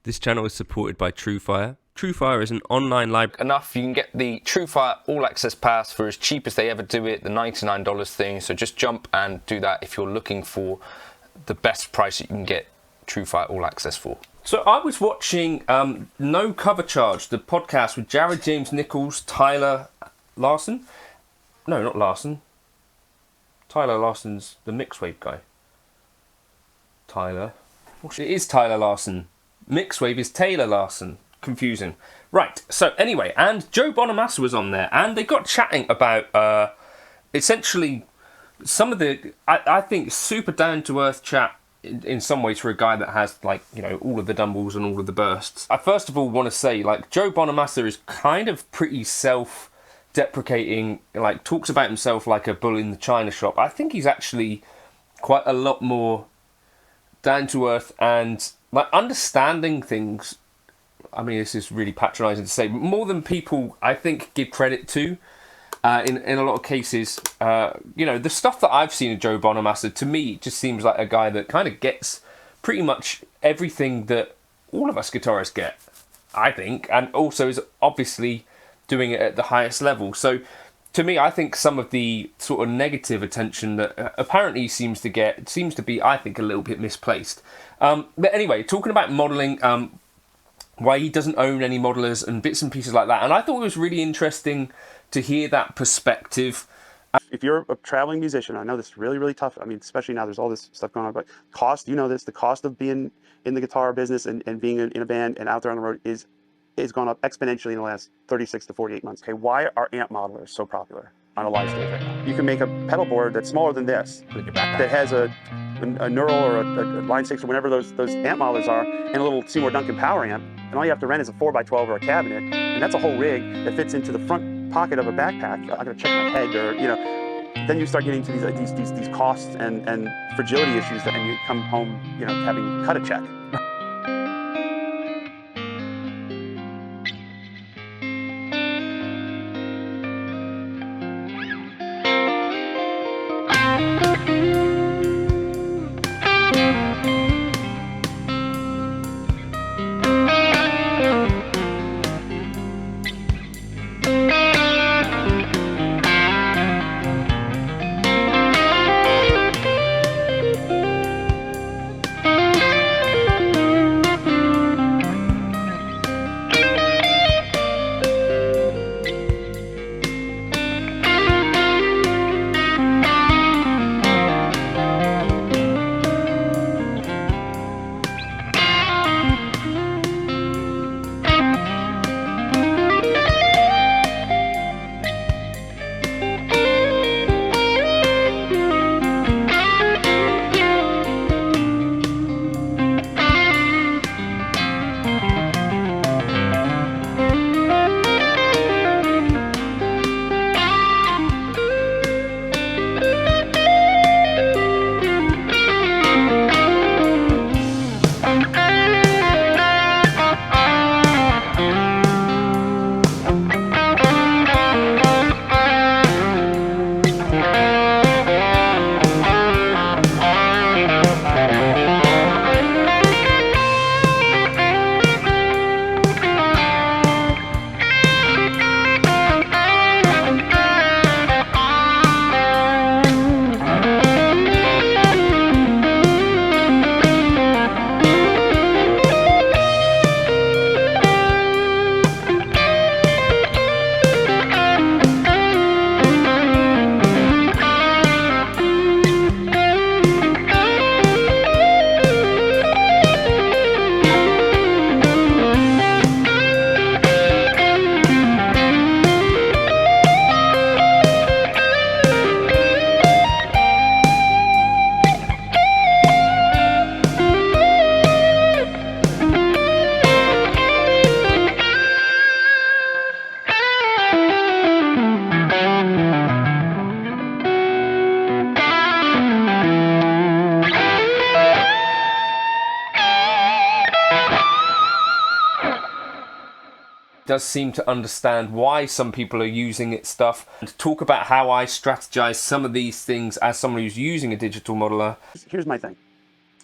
This channel is supported by Truefire. Truefire is an online library. Enough, you can get the Truefire All Access Pass for as cheap as they ever do it, the $99 thing. So just jump and do that if you're looking for the best price that you can get Truefire All Access for. So I was watching No Cover Charge, the podcast with Jared James Nichols, Tyler Larson. No, not Larson. Tyler Larson's the Mixwave guy. Tyler. It is Tyler Larson. Mixwave is Taylor Larson. Confusing. Right, so anyway, and Joe Bonamassa was on there, and they got chatting about essentially some of the, I think, super down-to-earth chat in some ways for a guy that has, like, you know, all of the dumbles and all of the bursts. I first of all want to say, like, Joe Bonamassa is kind of pretty self-deprecating, like, talks about himself like a bull in the china shop. I think he's actually quite a lot more down-to-earth and, like, understanding things. I mean, this is really patronising to say, but more than people, I think, give credit to. In a lot of cases, you know, the stuff that I've seen of Joe Bonamassa, to me, just seems like a guy that kind of gets pretty much everything that all of us guitarists get, I think, and also is obviously doing it at the highest level. So, to me, I think some of the sort of negative attention that apparently seems to be, I think, a little bit misplaced. But anyway, talking about modelling, why he doesn't own any modelers and bits and pieces like that. And I thought it was really interesting to hear that perspective. If you're a traveling musician, I know this is really, really tough. I mean, especially now there's all this stuff going on, but cost, you know this, the cost of being in the guitar business and being in a band and out there on the road is gone up exponentially in the last 36 to 48 months. Okay, why are amp modelers so popular on a live stage right now? You can make a pedal board that's smaller than this, that has a neural or a line 6 or whatever those amp modelers are, and a little Seymour Duncan power amp, and all you have to rent is a 4x12 or a cabinet, and that's a whole rig that fits into the front pocket of a backpack. I gotta check my head, or, you know, then you start getting to these costs and fragility issues, and you come home, you know, having cut a check. Does seem to understand why some people are using its stuff, and talk about how I strategize some of these things as someone who's using a digital modeler. Here's my thing.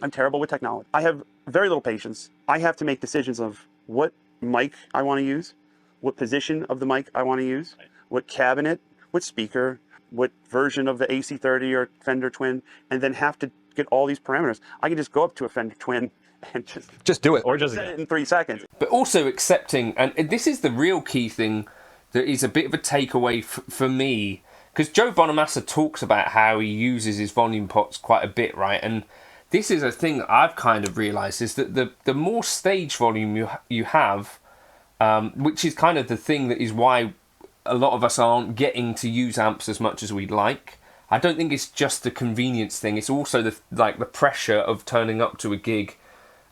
I'm terrible with technology. I have very little patience. I have to make decisions of what mic I want to use, what position of the mic I want to use, what cabinet, what speaker, what version of the AC30 or Fender Twin, and then have to get all these parameters. I can just go up to a Fender Twin and Just do it. Or just set it in 3 seconds. But also accepting, and this is the real key thing that is a bit of a takeaway for me, because Joe Bonamassa talks about how he uses his volume pots quite a bit, right? And this is a thing that I've kind of realised, is that the more stage volume you have, which is kind of the thing that is why a lot of us aren't getting to use amps as much as we'd like. I don't think it's just a convenience thing. It's also the pressure of turning up to a gig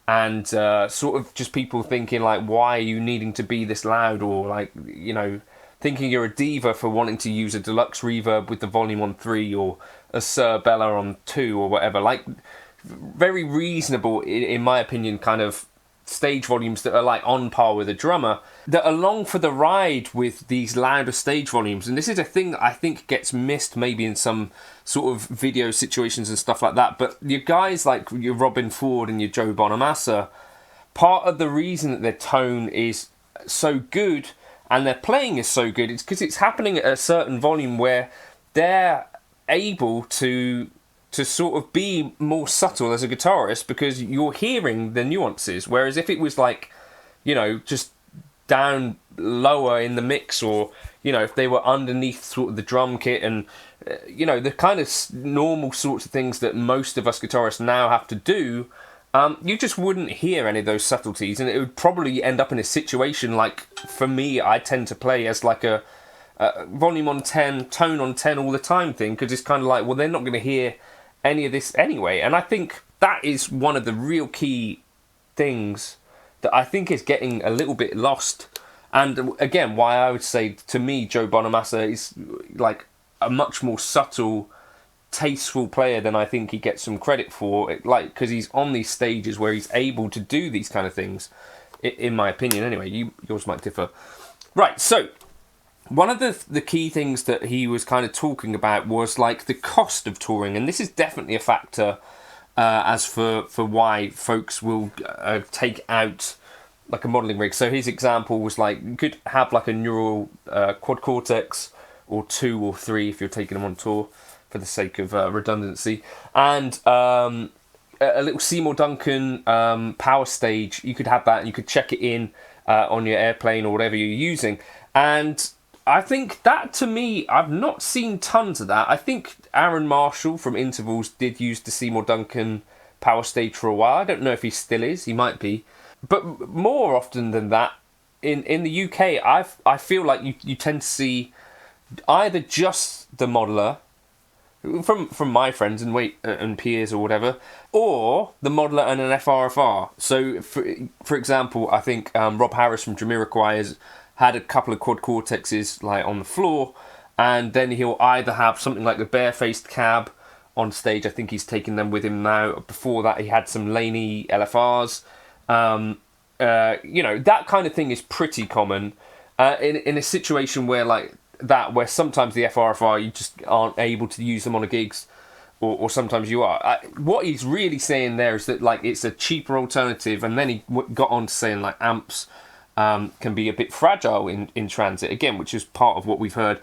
and sort of just people thinking like, why are you needing to be this loud? Or like, you know, thinking you're a diva for wanting to use a deluxe reverb with the volume on 3 or a Sir Bella on 2 or whatever. Like, very reasonable, in my opinion, kind of stage volumes that are like on par with a drummer, that are along for the ride with these louder stage volumes. And this is a thing that I think gets missed maybe in some sort of video situations and stuff like that. But your guys like your Robin Ford and your Joe Bonamassa, part of the reason that their tone is so good and their playing is so good, it's because it's happening at a certain volume where they're able to sort of be more subtle as a guitarist, because you're hearing the nuances. Whereas if it was like, you know, just down lower in the mix, or, you know, if they were underneath sort of the drum kit and, you know, the kind of normal sorts of things that most of us guitarists now have to do, you just wouldn't hear any of those subtleties. And it would probably end up in a situation like, for me, I tend to play as like a volume on 10, tone on 10 all the time thing, because it's kind of like, well, they're not going to hear any of this anyway. And I think that is one of the real key things that I think is getting a little bit lost. And again, why I would say, to me, Joe Bonamassa is like a much more subtle, tasteful player than I think he gets some credit for, like, because he's on these stages where he's able to do these kind of things, in my opinion anyway. Yours might differ. Right, so one of the key things that he was kind of talking about was like the cost of touring, and this is definitely a factor as for why folks will take out like a modelling rig. So his example was like, you could have like a neural quad cortex, or 2 or 3 if you're taking them on tour for the sake of redundancy, and a little Seymour Duncan power stage. You could have that and you could check it in on your airplane or whatever you're using. And I think that, to me, I've not seen tons of that. I think Aaron Marshall from Intervals did use the Seymour Duncan power stage for a while. I don't know if he still is. He might be. But more often than that, in the UK, I feel like you tend to see either just the modeler, from my friends and peers or whatever, or the modeler and an FRFR. So, for example, I think Rob Harris from Jamiroquai had a couple of quad cortexes like on the floor, and then he'll either have something like the barefaced cab on stage. I think he's taken them with him now. Before that, he had some Laney LFRs. You know, that kind of thing is pretty common in a situation where like that, where sometimes the FRFR, you just aren't able to use them on a gigs, or sometimes you are. What he's really saying there is that like it's a cheaper alternative, and then he got on to saying like amps can be a bit fragile in transit, again, which is part of what we've heard.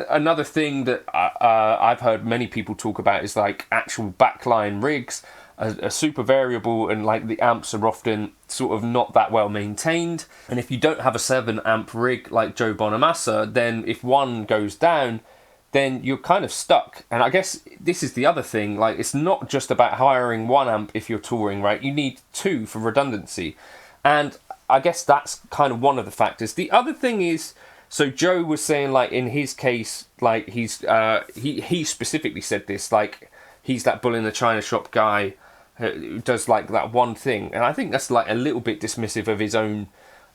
Another thing that I've heard many people talk about is like actual backline rigs are super variable, and like the amps are often sort of not that well maintained. And if you don't have a 7 amp rig like Joe Bonamassa, then if one goes down, then you're kind of stuck. And I guess this is the other thing, like it's not just about hiring 1 amp if you're touring, right? You need 2 for redundancy. And I guess that's kind of one of the factors. The other thing is, so Joe was saying like in his case, like he specifically said this, like he's that bull in the china shop guy who does like that one thing. And I think that's like a little bit dismissive of his own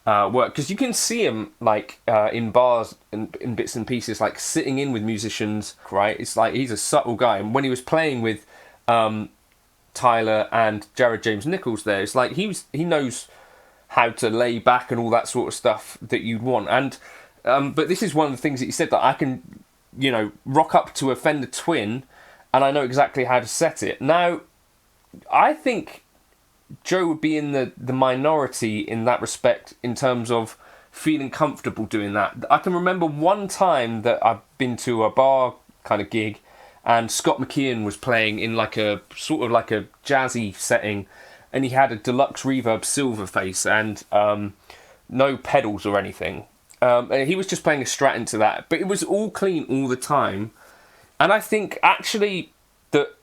work, because you can see him like in bars and in bits and pieces, like sitting in with musicians, right? It's like he's a subtle guy. And when he was playing with Tyler and Jared James Nichols there, it's like he knows how to lay back and all that sort of stuff that you'd want. And but this is one of the things that he said, that I can, you know, rock up to a Fender Twin and I know exactly how to set it. Now, I think Joe would be in the minority in that respect in terms of feeling comfortable doing that. I can remember one time that I've been to a bar kind of gig, and Scott McKeon was playing in like a sort of like a jazzy setting, and he had a deluxe reverb silver face and no pedals or anything. And he was just playing a Strat into that, but it was all clean all the time. And I think actually that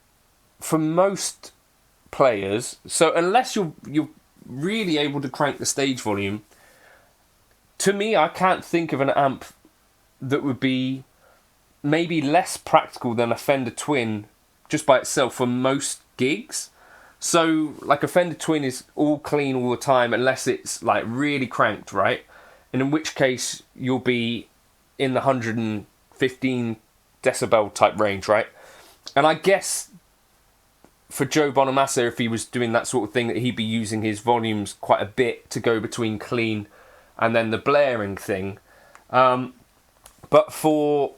for most players, so unless you're really able to crank the stage volume, to me, I can't think of an amp that would be maybe less practical than a Fender Twin just by itself for most gigs. So like a Fender Twin is all clean all the time unless it's like really cranked, right? And in which case you'll be in the 115 decibel type range, right? And I guess for Joe Bonamassa, if he was doing that sort of thing, that he'd be using his volumes quite a bit to go between clean and then the blaring thing. But for...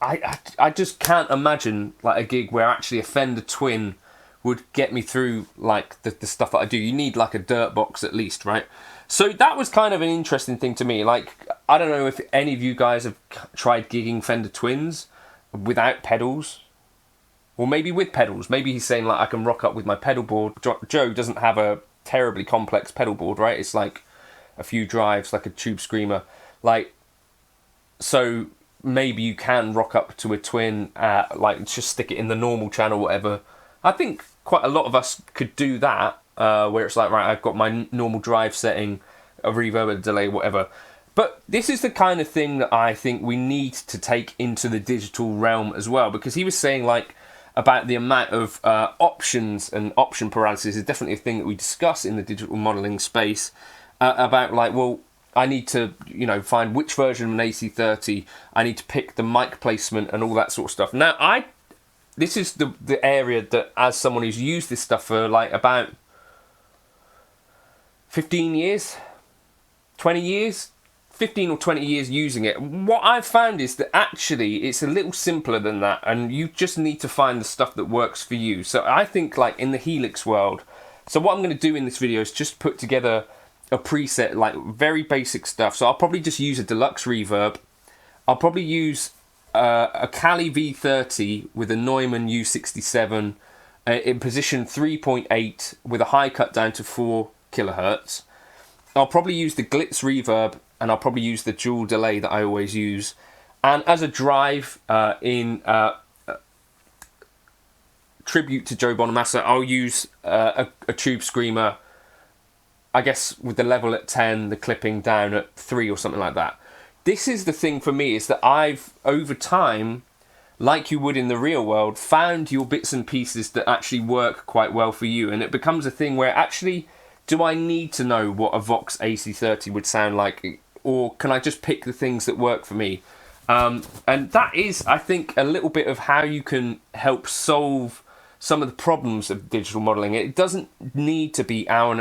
I just can't imagine like a gig where actually a Fender Twin would get me through like the stuff that I do. You need like a dirt box at least, right? So that was kind of an interesting thing to me. Like, I don't know if any of you guys have tried gigging Fender Twins without pedals, or maybe with pedals. Maybe he's saying like I can rock up with my pedal board. Joe doesn't have a terribly complex pedal board, right? It's like a few drives, like a Tube Screamer. Like, so maybe you can rock up to a Twin, like just stick it in the normal channel, whatever. I think quite a lot of us could do that, where it's like, right, I've got my normal drive setting, a reverb, a delay, whatever. But this is the kind of thing that I think we need to take into the digital realm as well, because he was saying like about the amount of options and option paralysis is definitely a thing that we discuss in the digital modeling space, about like, well, I need to, you know, find which version of an AC30. I need to pick the mic placement and all that sort of stuff. Now, this is the area that, as someone who's used this stuff for like about 15 years, 20 years, 15 or 20 years using it, what I've found is that actually it's a little simpler than that, and you just need to find the stuff that works for you. So I think like in the Helix world, so what I'm going to do in this video is just put together a preset, like very basic stuff. So I'll probably just use a deluxe reverb. I'll probably use a Cali V30 with a Neumann U67 in position 3.8 with a high cut down to 4 kilohertz. I'll probably use the Glitz reverb, and I'll probably use the dual delay that I always use. And as a drive in tribute to Joe Bonamassa, I'll use a Tube Screamer, I guess with the level at 10, the clipping down at 3 or something like that. This is the thing for me, is that I've, over time, like you would in the real world, found your bits and pieces that actually work quite well for you. And it becomes a thing where actually, do I need to know what a Vox AC30 would sound like? Or can I just pick the things that work for me? And that is, I think, a little bit of how you can help solve some of the problems of digital modeling. It doesn't need to be hours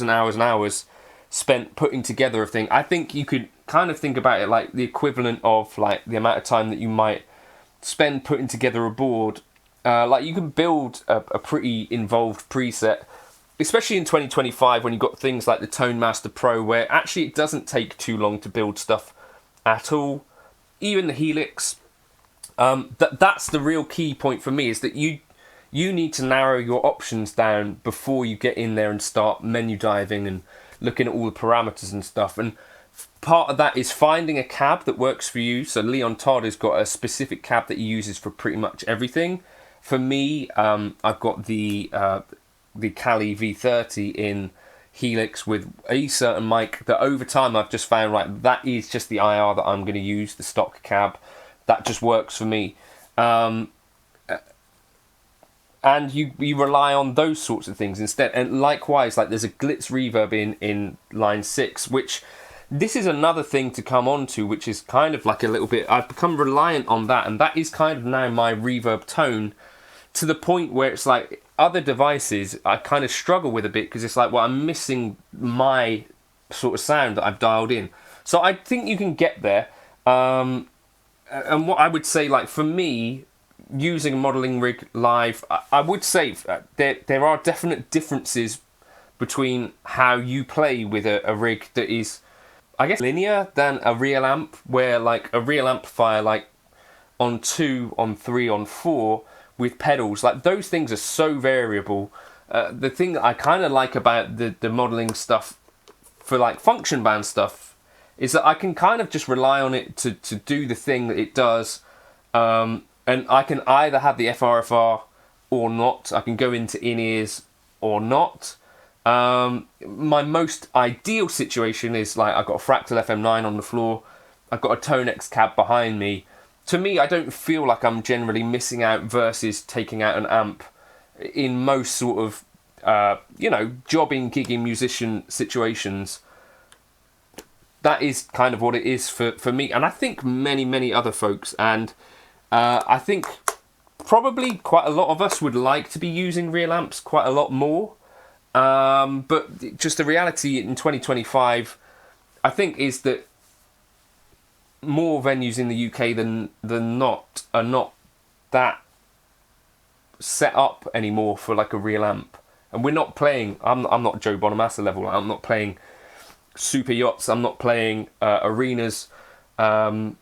and hours and hours spent putting together a thing. I think you could kind of think about it like the equivalent of like the amount of time that you might spend putting together a board. Like you can build a pretty involved preset, especially in 2025 when you've got things like the Tone Master Pro, where actually it doesn't take too long to build stuff at all. Even the Helix. That's the real key point for me, is that you need to narrow your options down before you get in there and start menu diving and looking at all the parameters and stuff. And part of that is finding a cab that works for you. So Leon Todd has got a specific cab that he uses for pretty much everything. For me, I've got the Cali V30 in Helix with a certain mic that over time I've just found, right, that is just the IR that I'm going to use, the stock cab. That just works for me. And you rely on those sorts of things instead. And likewise, like there's a Glitz reverb in line 6, which this is another thing to come on to, which is kind of like a little bit, I've become reliant on that, and that is kind of now my reverb tone, to the point where it's like other devices I kind of struggle with a bit, because it's like, well, I'm missing my sort of sound that I've dialed in. So I think you can get there. And what I would say, like for me, using a modelling rig live, I would say there are definite differences between how you play with a rig that is, I guess, linear than a real amp, where like a real amplifier, like on 2, on 3, on 4 with pedals, like those things are so variable. The thing that I kind of like about the modelling stuff for like function band stuff is that I can kind of just rely on it to do the thing that it does, and I can either have the FRFR or not. I can go into in-ears or not. My most ideal situation is like I've got a Fractal FM9 on the floor, I've got a Tonex cab behind me. To me, I don't feel like I'm generally missing out versus taking out an amp in most sort of, jobbing, gigging musician situations. That is kind of what it is for me, and I think many other folks, and I think probably quite a lot of us would like to be using real amps quite a lot more. But just the reality in 2025, I think, is that more venues in the UK than not are not that set up anymore for like a real amp. And we're not playing, I'm not Joe Bonamassa level, I'm not playing super yachts, I'm not playing arenas. What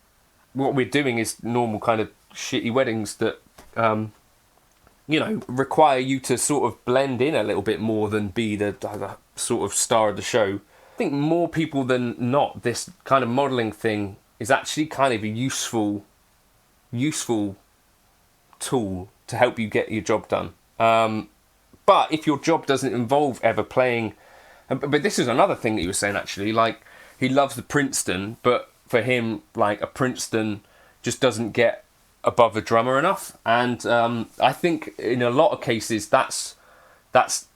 we're doing is normal kind of shitty weddings that require you to sort of blend in a little bit more than be the sort of star of the show. I think more people than not, this kind of modelling thing is actually kind of a useful tool to help you get your job done. But if your job doesn't involve ever playing, but this is another thing that you were saying actually, like he loves the Princeton, but for him, like a Princeton just doesn't get above the drummer enough, and I think in a lot of cases that's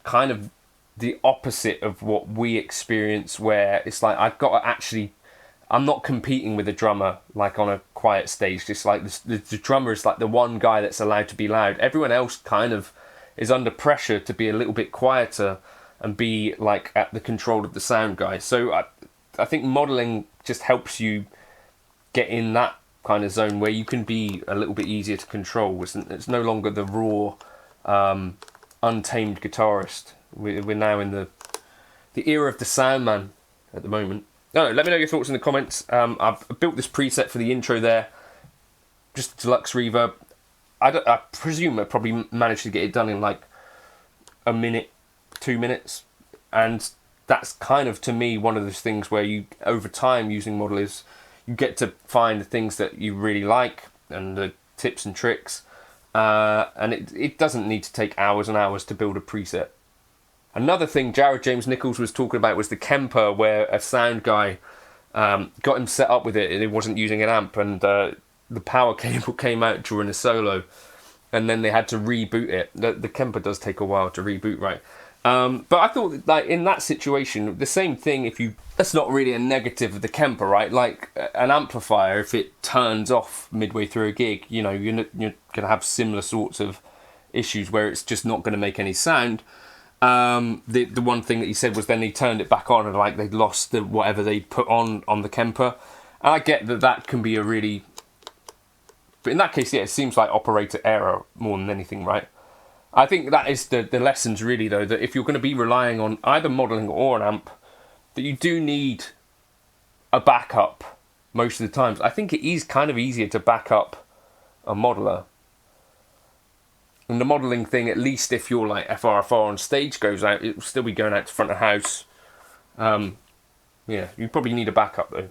kind of the opposite of what we experience, where it's like I'm not competing with a drummer like on a quiet stage. Just like the drummer is like the one guy that's allowed to be loud. Everyone else kind of is under pressure to be a little bit quieter and be like at the control of the sound guy. So I think modelling just helps you get in that kind of zone where you can be a little bit easier to control. It's no longer the raw, untamed guitarist. We're now in the era of the sound man at the moment. No, let me know your thoughts in the comments. I've built this preset for the intro there, just deluxe reverb. I presume I probably managed to get it done in like a minute, 2 minutes, and that's kind of, to me, one of those things where you, over time, using modelers, you get to find the things that you really like and the tips and tricks, and it doesn't need to take hours and hours to build a preset. Another thing Jared James Nichols was talking about was the Kemper, where a sound guy got him set up with it and he wasn't using an amp, and the power cable came out during a solo, and then they had to reboot it. The Kemper does take a while to reboot, right? But I thought, like, in that situation, the same thing, that's not really a negative of the Kemper, right? Like, an amplifier, if it turns off midway through a gig, you're going to have similar sorts of issues where it's just not going to make any sound. The one thing that he said was then he turned it back on and like they'd lost whatever they'd put on the Kemper. And I get that can be a really... But in that case, yeah, it seems like operator error more than anything, right? I think that is the lessons really, though, that if you're going to be relying on either modelling or an amp, that you do need a backup most of the times. I think it is kind of easier to back up a modeler. And the modelling thing, at least if your like FRFR on stage goes out, it will still be going out to front of house. Yeah, you probably need a backup though.